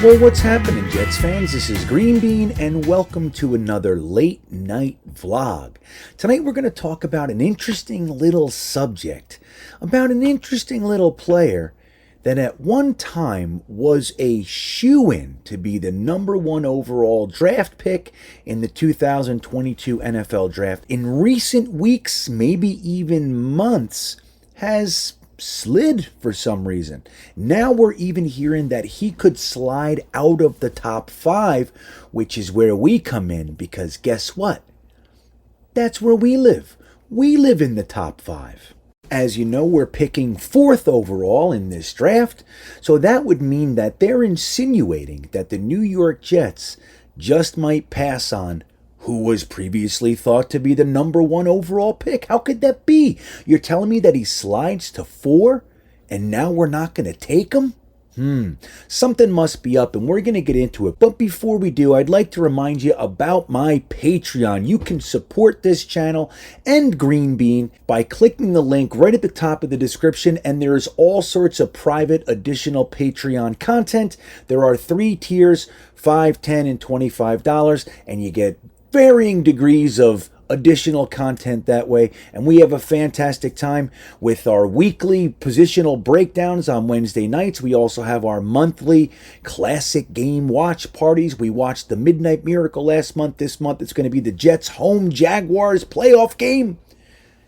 Well, what's happening, Jets fans? This is GreenBean, and welcome to another late night vlog. Tonight we're going to talk about an interesting little subject, about an interesting little player that at one time was a shoo-in to be the #1 overall draft pick in the 2022 NFL Draft. In recent weeks, maybe even months, has slid for some reason. Now we're even hearing that he could slide out of the top 5, which is where we come in, because guess what? That's where we live. We live in the top 5. As you know, we're picking 4th overall in this draft, so that would mean that they're insinuating that the New York Jets just might pass on who was previously thought to be the #1 overall pick. How could that be? You're telling me that he slides to 4 and now we're not going to take him? Something must be up, and we're going to get into it. But before we do, I'd like to remind you about my Patreon. You can support this channel and GreenBean by clicking the link right at the top of the description, and there's all sorts of private additional Patreon content. There are 3 tiers, $5, $10, and $25, and you get varying degrees of additional content that way, and we have a fantastic time with our weekly positional breakdowns on Wednesday nights. We also have our monthly classic game watch parties. We watched the Midnight Miracle last month. This month it's going to be the Jets home Jaguars playoff game.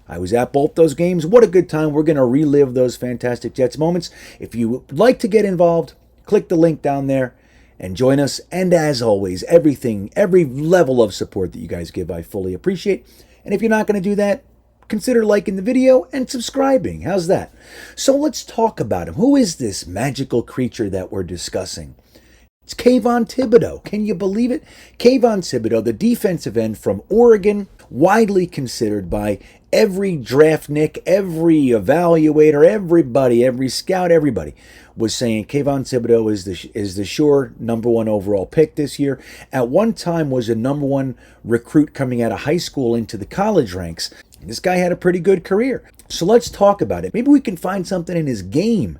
I was at both those games. What a good time. We're going to relive those fantastic Jets moments. If you would like to get involved, click the link down there and join us. And as always, every level of support that you guys give, I fully appreciate. And if you're not going to do that, consider liking the video and subscribing. How's that? So let's talk about him. Who is this magical creature that we're discussing? It's Kayvon Thibodeaux. Can you believe it? Kayvon Thibodeaux, the defensive end from Oregon, widely considered by every draftnik, every evaluator, everybody, every scout, everybody was saying Kayvon Thibodeaux is the sure #1 overall pick this year. At one time was a #1 recruit coming out of high school into the college ranks. This guy had a pretty good career. So let's talk about it. Maybe we can find something in his game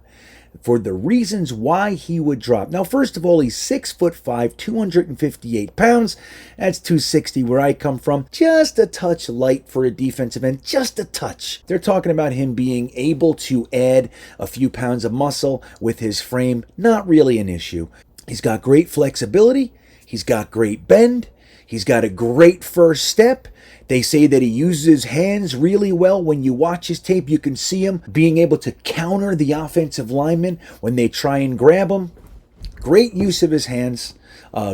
for the reasons why he would drop. Now, first of all, he's 6'5", 258 pounds. That's 260 where I come from. Just a touch light for a defensive end, just a touch. They're talking about him being able to add a few pounds of muscle with his frame. Not really an issue. He's got great flexibility. He's got great bend. He's got a great first step. They say that he uses his hands really well. When you watch his tape, you can see him being able to counter the offensive linemen when they try and grab him. Great use of his hands.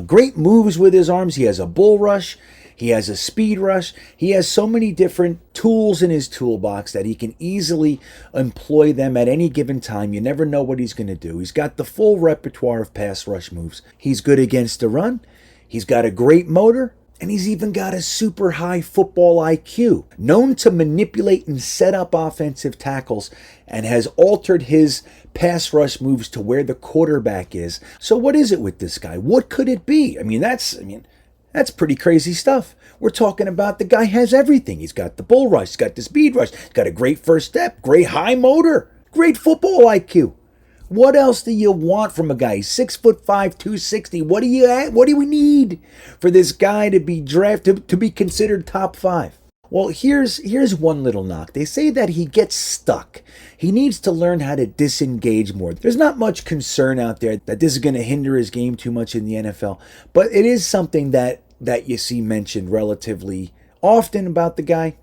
Great moves with his arms. He has a bull rush. He has a speed rush. He has so many different tools in his toolbox that he can easily employ them at any given time. You never know what he's going to do. He's got the full repertoire of pass rush moves. He's good against the run. He's got a great motor. And he's even got a super high football IQ, known to manipulate and set up offensive tackles, and has altered his pass rush moves to where the quarterback is. So what is it with this guy? What could it be? That's pretty crazy stuff. We're talking about the guy has everything. He's got the bull rush, he's got the speed rush, he's got a great first step, great high motor, great football IQ. What else do you want from a guy? 6'5", 260. What do we need for this guy to be drafted, to be considered top 5? Well, here's one little knock. They say that he gets stuck. He needs to learn how to disengage more. There's not much concern out there that this is going to hinder his game too much in the NFL, but it is something that you see mentioned relatively often about the guy.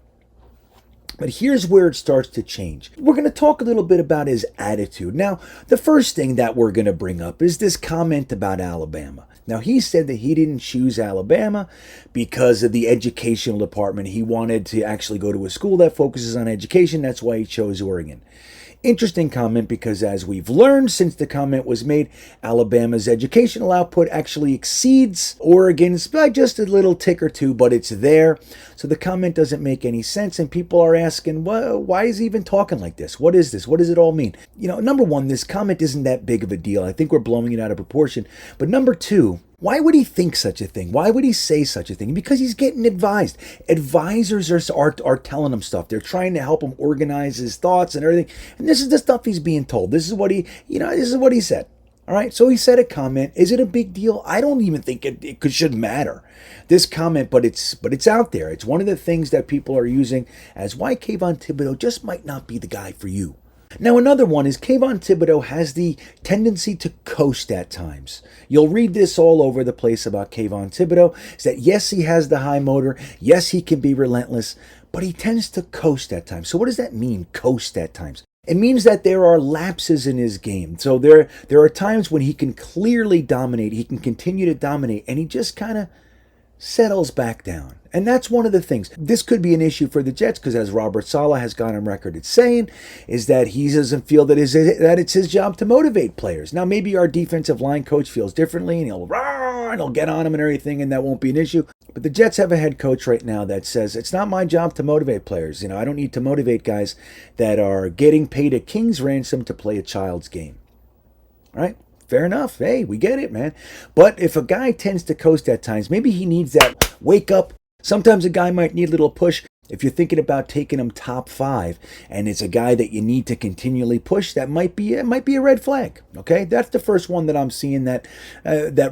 But here's where it starts to change. We're going to talk a little bit about his attitude. Now, the first thing that we're going to bring up is this comment about Alabama. Now, he said that he didn't choose Alabama because of the educational department. He wanted to actually go to a school that focuses on education. That's why he chose Oregon. Interesting comment, because as we've learned since the comment was made, Alabama's educational output actually exceeds Oregon's by just a little tick or two, but it's there. So the comment doesn't make any sense, and people are asking, well, why is he even talking like this? What is this? What does it all mean? You know, number one, this comment isn't that big of a deal. I think we're blowing it out of proportion. But number two, why would he think such a thing? Why would he say such a thing? Because he's getting advised. Advisors are telling him stuff. They're trying to help him organize his thoughts and everything. And this is the stuff he's being told. This is what he said. All right, so he said a comment. Is it a big deal? I don't even think should matter. This comment, but it's out there. It's one of the things that people are using as why Kayvon Thibodeaux just might not be the guy for you. Now, another one is Kayvon Thibodeaux has the tendency to coast at times. You'll read this all over the place about Kayvon Thibodeaux, is that yes, he has the high motor, yes, he can be relentless, but he tends to coast at times. So what does that mean, coast at times? It means that there are lapses in his game. So there are times when he can clearly dominate, he can continue to dominate, and he just kind of settles back down. And that's one of the things. This could be an issue for the Jets because, as Robert Saleh has gone on record as saying, is that he doesn't feel that it's his job to motivate players. Now, maybe our defensive line coach feels differently, and he'll get on him and everything, and that won't be an issue. But the Jets have a head coach right now that says, it's not my job to motivate players. I don't need to motivate guys that are getting paid a king's ransom to play a child's game. All right? Fair enough. Hey, we get it, man. But if a guy tends to coast at times, maybe he needs that wake up. Sometimes a guy might need a little push. If you're thinking about taking him top 5 and it's a guy that you need to continually push, that might be a red flag. Okay, that's the first one that I'm seeing that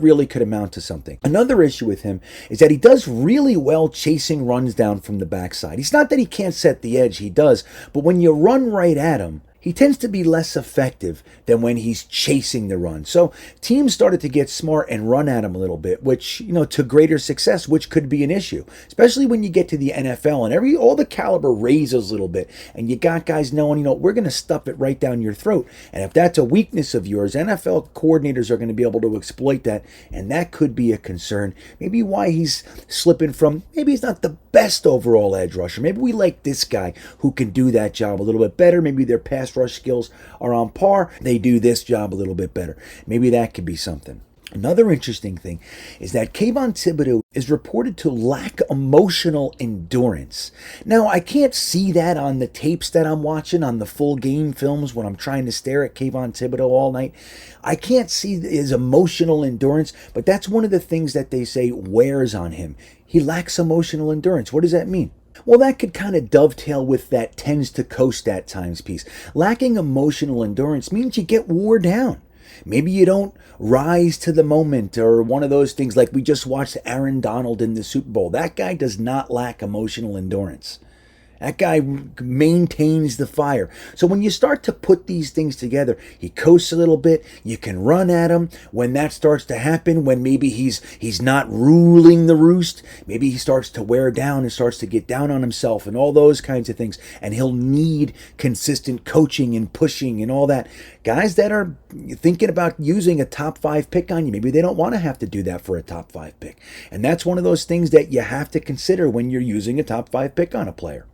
really could amount to something. Another issue with him is that he does really well chasing runs down from the backside. It's not that he can't set the edge, he does, but when you run right at him, he tends to be less effective than when he's chasing the run. So teams started to get smart and run at him a little bit, which, to greater success, which could be an issue, especially when you get to the NFL and all the caliber raises a little bit and you got guys knowing, we're going to stuff it right down your throat. And if that's a weakness of yours, NFL coordinators are going to be able to exploit that. And that could be a concern. Maybe why he's slipping from, maybe he's not the best overall edge rusher. Maybe we like this guy who can do that job a little bit better. Maybe their pass rush skills are on par. They do this job a little bit better. Maybe that could be something. Another interesting thing is that Kayvon Thibodeaux is reported to lack emotional endurance. Now, I can't see that on the tapes that I'm watching, on the full game films when I'm trying to stare at Kayvon Thibodeaux all night. I can't see his emotional endurance, but that's one of the things that they say wears on him. He lacks emotional endurance. What does that mean? Well, that could kind of dovetail with that tends to coast at times piece. Lacking emotional endurance means you get wore down. Maybe you don't rise to the moment, or one of those things like we just watched Aaron Donald in the Super Bowl. That guy does not lack emotional endurance. That guy maintains the fire. So when you start to put these things together, he coasts a little bit. You can run at him. When that starts to happen, when maybe he's not ruling the roost, maybe he starts to wear down and starts to get down on himself and all those kinds of things. And he'll need consistent coaching and pushing and all that. Guys that are thinking about using a top 5 pick on you, maybe they don't want to have to do that for a top 5 pick. And that's one of those things that you have to consider when you're using a top 5 pick on a player.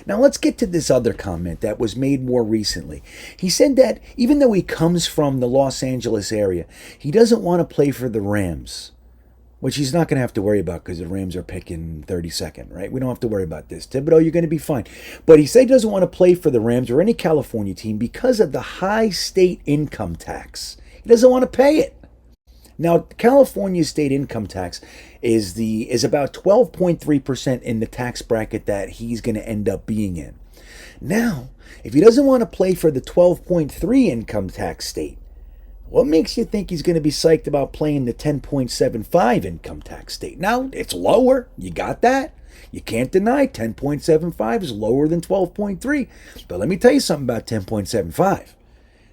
Now let's get to this other comment that was made more recently. He said that even though he comes from the Los Angeles area, he doesn't want to play for the Rams, which he's not going to have to worry about because the Rams are picking 32nd, right? We don't have to worry about this. Thibodeaux, you're going to be fine. But he said he doesn't want to play for the Rams or any California team because of the high state income tax. He doesn't want to pay it. Now, California's state income tax is about 12.3% in the tax bracket that he's going to end up being in. Now, if he doesn't want to play for the 12.3 income tax state, what makes you think he's going to be psyched about playing the 10.75 income tax state? Now, it's lower. You got that? You can't deny 10.75 is lower than 12.3. But let me tell you something about 10.75.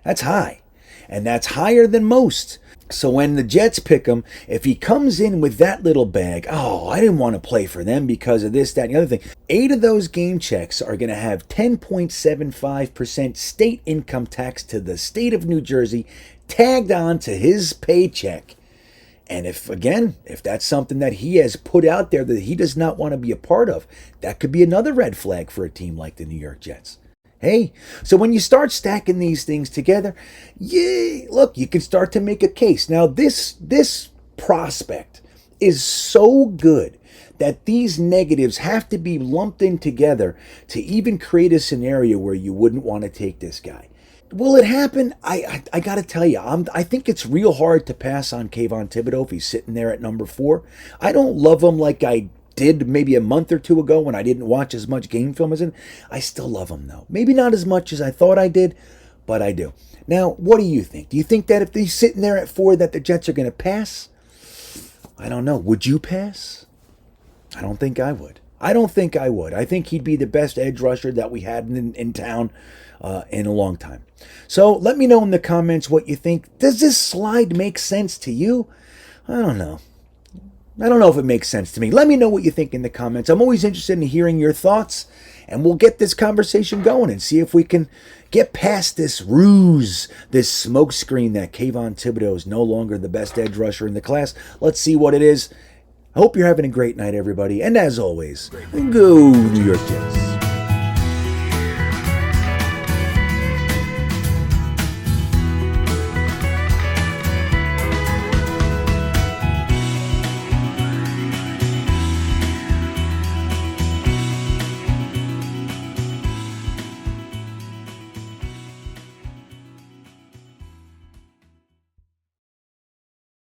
That's high. And that's higher than most. So when the Jets pick him, if he comes in with that little bag, I didn't want to play for them because of this, that, and the other thing. 8 of those game checks are going to have 10.75% state income tax to the state of New Jersey tagged on to his paycheck. And if that's something that he has put out there that he does not want to be a part of, that could be another red flag for a team like the New York Jets. Hey, so when you start stacking these things together, look, you can start to make a case. Now, this prospect is so good that these negatives have to be lumped in together to even create a scenario where you wouldn't want to take this guy. Will it happen? I got to tell you, I think it's real hard to pass on Kayvon Thibodeaux if he's sitting there at number 4. I don't love him like I did maybe a month or two ago when I didn't watch as much game film as him. I still love him though. Maybe not as much as I thought I did, but I do. Now, what do you think? Do you think that if he's sitting there at 4 that the Jets are going to pass? I don't know. Would you pass? I don't think I would. I don't think I would. I think he'd be the best edge rusher that we had in town in a long time. So let me know in the comments what you think. Does this slide make sense to you? I don't know. I don't know if it makes sense to me. Let me know what you think in the comments. I'm always interested in hearing your thoughts, and we'll get this conversation going and see if we can get past this ruse, this smokescreen that Kayvon Thibodeaux is no longer the best edge rusher in the class. Let's see what it is. I hope you're having a great night, everybody. And as always, go New York Jets.